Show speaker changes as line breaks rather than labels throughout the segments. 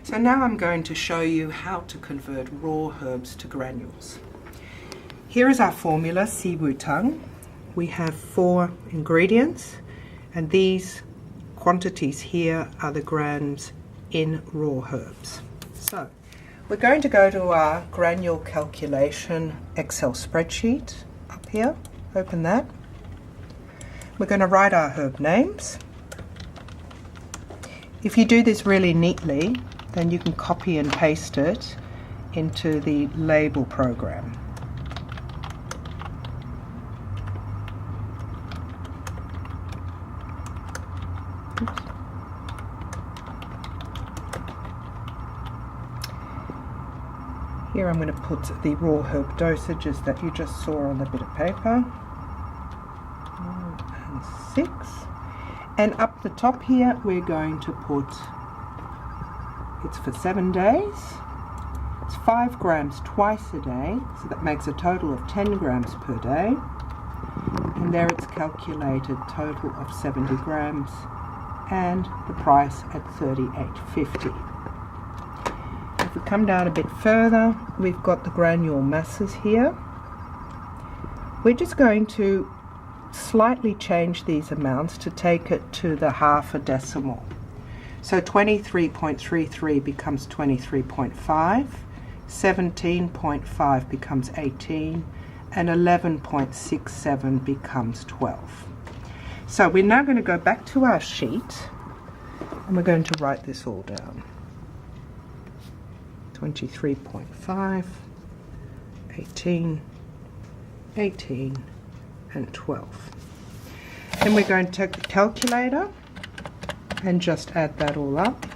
So now I'm going to show you how to convert raw herbs to granules. Here is our formula, siwutang. We have 4 ingredients, and these quantities here are the grams in raw herbs. So we're going to go to our granule calculation Excel spreadsheet up here. Open that. We're going to write our herb names. If you do this really neatly, then you can copy and paste it into the label program. Oops. Here I'm going to put the raw herb dosages that you just saw on the bit of paper. 1 and 6. And up the top here we're going to put, it's for 7 days. It's 5 grams twice a day, so that makes a total of 10 grams per day. And there it's calculated total of 70 grams and the price at $38.50. If we come down a bit further, we've got the granule masses here. We're just going to slightly change these amounts to take it to the half a decimal. So 23.33 becomes 23.5, 17.5 becomes 18, and 11.67 becomes 12. So we're now going to go back to our sheet and we're going to write this all down. 23.5, 18, 18, and 12. Then we're going to take the calculator and just add that all up.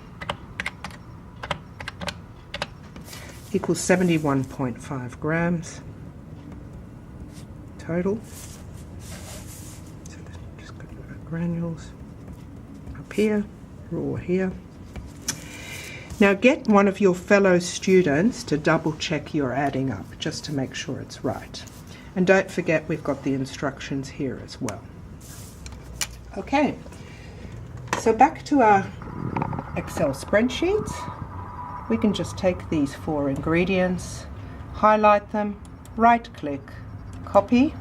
Equals 71.5 grams total. So just got our granules up here, raw here. Now get one of your fellow students to double check your adding up, just to make sure it's right. And don't forget we've got the instructions here as well. Okay, so back to our Excel spreadsheet. We can just take these 4 ingredients, highlight them, right click, copy,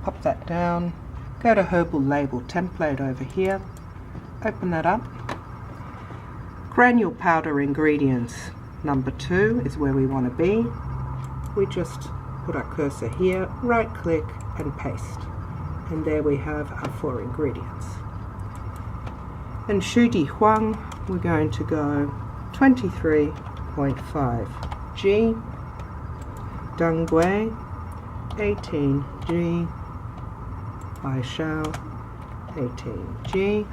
pop that down, go to herbal label template over here, open that up. Granule powder ingredients number 2 is where we want to be. We just put our cursor here, right click and paste. And there we have our 4 ingredients. And Shudi Huang, we're going to go 23.5 G, Dongui 18 G, Baishao 18 G,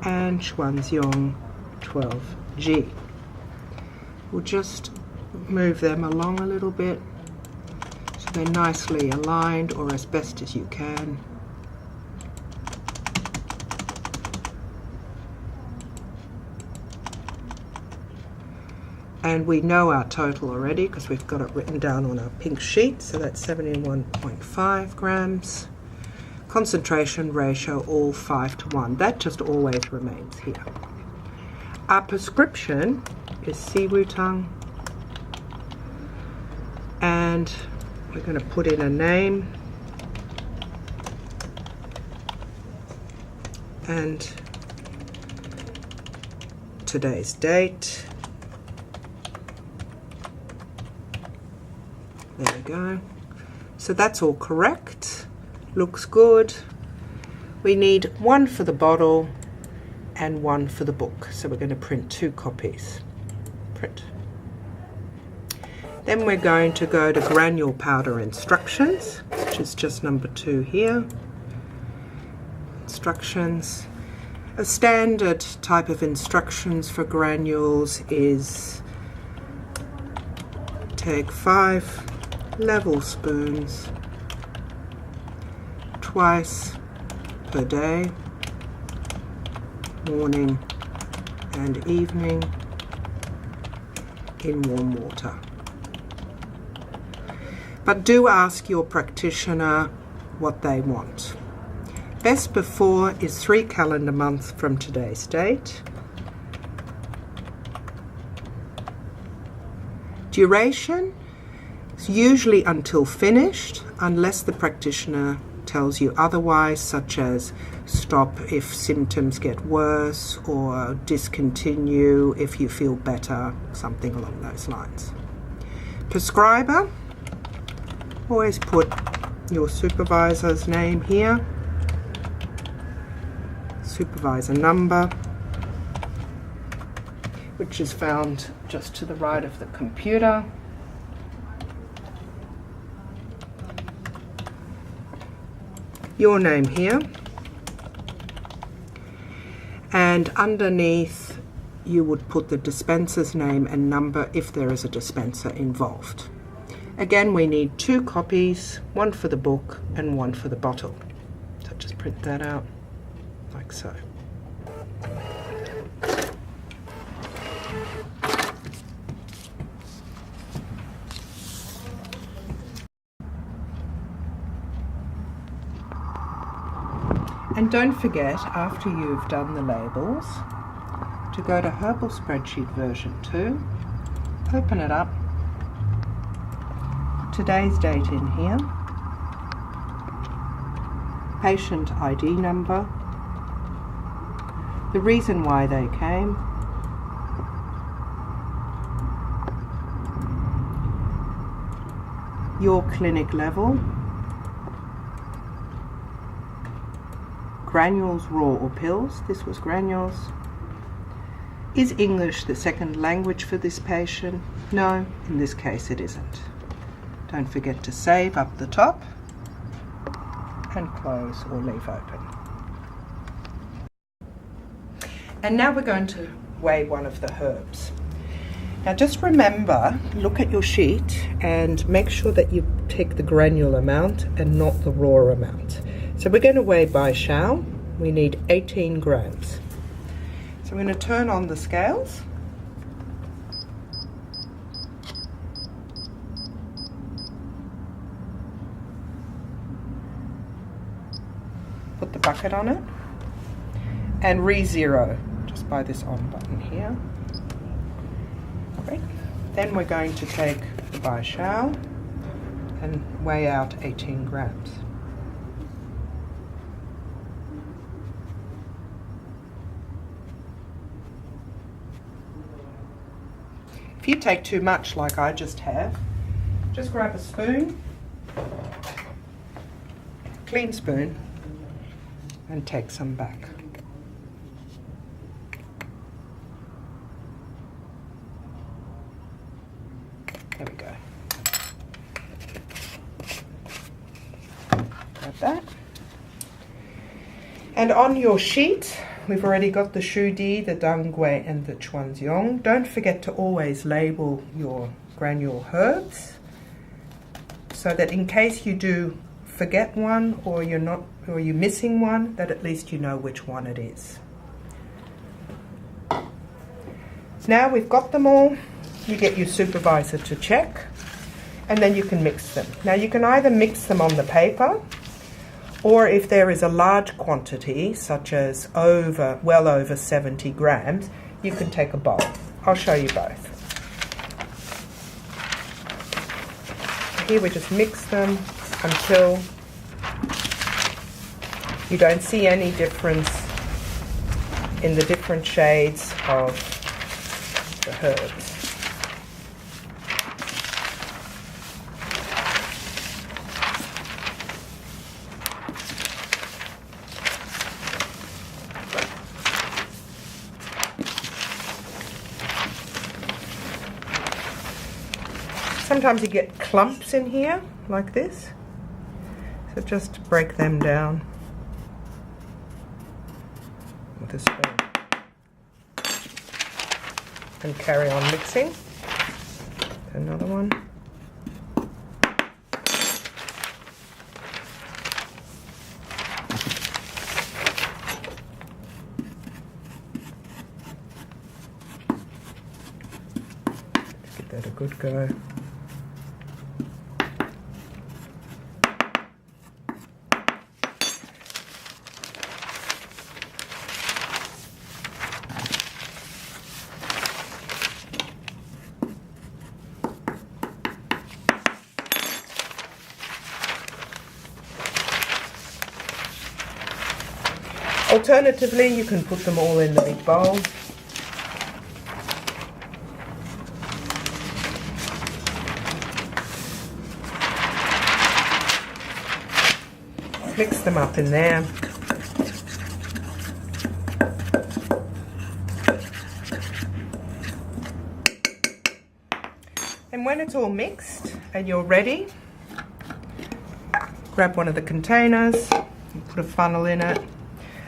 and Xuanzhong 12 G. We'll just move them along a little bit so they're nicely aligned, or as best as you can. And we know our total already because we've got it written down on our pink sheet, so that's 71.5 grams. Concentration ratio all 5:1. That just always remains here. Our prescription is siwutang, and we're going to put in a name and today's date. There we go. So that's all correct. Looks good. We need 1 for the bottle and 1 for the book. So we're going to print 2 copies. Print. Then we're going to go to granule powder instructions, which is just number 2 here. Instructions. A standard type of instructions for granules is take 5 level spoons twice per day, morning and evening, in warm water. But do ask your practitioner what they want. Best before is 3 calendar months from today's date. Duration is usually until finished, unless the practitioner tells you otherwise, such as stop if symptoms get worse or discontinue if you feel better, something along those lines. Prescriber, always put your supervisor's name here, supervisor number, which is found just to the right of the computer. Your name here, and underneath you would put the dispenser's name and number if there is a dispenser involved. Again, we need 2 copies, one for the book and one for the bottle. So just print that out like so. And don't forget, after you've done the labels, to go to Herbal Spreadsheet version 2, open it up, put today's date in here, patient ID number, the reason why they came, your clinic level, granules, raw or pills. This was granules. Is English the second language for this patient? No, in this case it isn't. Don't forget to save up the top and close or leave open. And now we're going to weigh one of the herbs. Now just remember, look at your sheet and make sure that you take the granule amount and not the raw amount. So we're going to weigh by Shao. We need 18 grams. So I'm going to turn on the scales. Put the bucket on it and re-zero just by this on button here. Great. Then we're going to take the by Shao and weigh out 18 grams. If you take too much like I just have, just grab a spoon, clean spoon, and take some back. There we go. Like that. And on your sheet, we've already got the Shu Di, the Dang Gui, and the Chuanziong. Don't forget to always label your granule herbs so that in case you do forget one or you're missing one, that at least you know which one it is. Now we've got them all, you get your supervisor to check and then you can mix them. Now you can either mix them on the paper, or if there is a large quantity, such as well over 70 grams, you can take a bowl. I'll show you both. Here we just mix them until you don't see any difference in the different shades of the herbs. Sometimes you get clumps in here, like this. So just break them down with a spoon. And carry on mixing. Another one. Give that a good go. Alternatively, you can put them all in the big bowl. Mix them up in there. And when it's all mixed and you're ready, grab one of the containers, and put a funnel in it,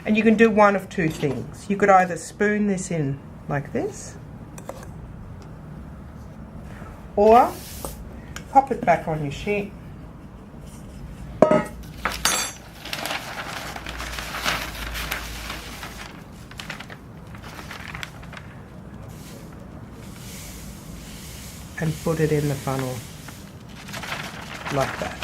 and you can do one of two things. You could either spoon this in like this, or pop it back on your sheet. And put it in the funnel like that.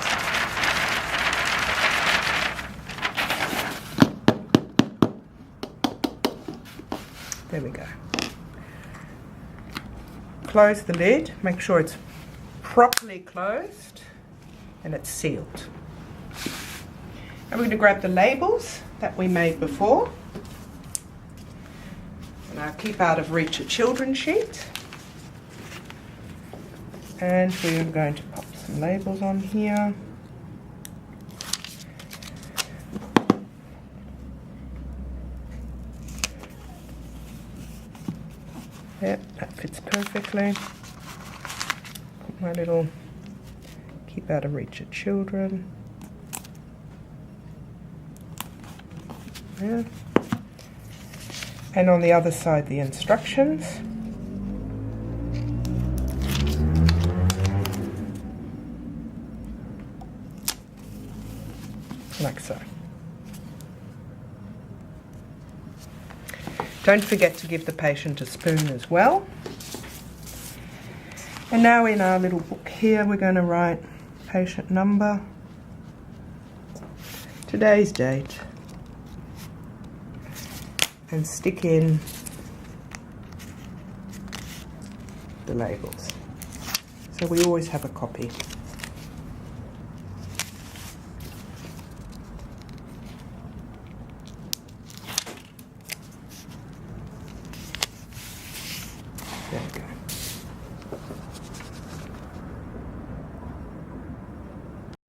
There we go. Close the lid, make sure it's properly closed and it's sealed. And we're going to grab the labels that we made before. And our keep out of reach of children sheet. And we're going to pop some labels on here. Yep, that fits perfectly. Put my little keep out of reach of children. Yeah. And on the other side, the instructions. Like so. Don't forget to give the patient a spoon as well. And now in our little book here, we're going to write patient number, today's date, and stick in the labels. So we always have a copy.